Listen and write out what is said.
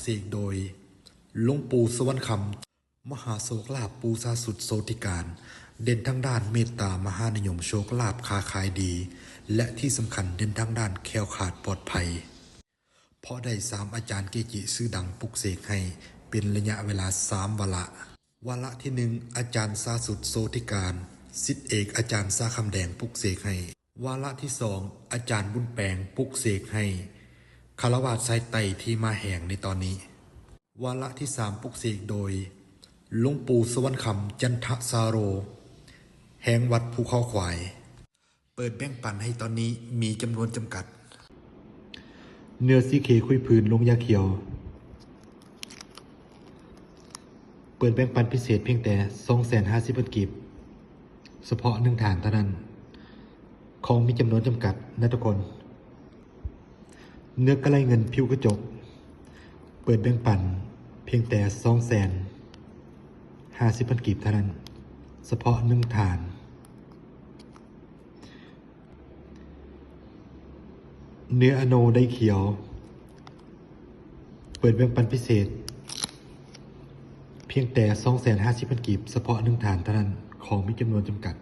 เสกโดยหลวงปู่สวรรคำมหาโศกลาภปูซาสุดโสติการ เด่นทั้งด้านเมตตามหานิยมโชคลาภค้าขายดี และที่สำคัญเด่นทั้งด้านแคล้วขาดปลอดภัย เพราะได้3อาจารย์เกจิชื่อดังปลุกเสกให้เป็นระยะเวลา3 วาระวาระที่1อาจารย์ซาสุดโสติการศิษย์เอกอาจารย์ซาคำแดงปลุกเสกให้วาระที่2อาจารย์บุญแปลงปลุกเสกให้คารวะสายไต่ที่มาแห่งในตอนนี้วาระที่3ปลุกเสกโดยหลวงปู่สวรรคำจันทสาโรแห่งวัดภูเขาควายเปิดแบ่งปันให้ตอนนี้มีจำนวนจำกัดเนื้อซีเคคุยพื้นลงยาเขียวเปิดแบ่งปันพิเศษเพียงแต่250,000 กีบเฉพาะ1 ฐานเท่านั้นของมีจำนวนจำกัดนะทุกคนเนื้อกระไรเงินผิวกระจกเปิดแบ่งปันเพียงแต่250,000 กีบเท่านั้นเฉพาะ1 ฐานเนื้ออโนไดเขียวเปิดแบ่งปันพิเศษเพียงแต่250,000 กีบเฉพาะ1 ฐานเท่านั้นของมีจำนวนจำกัด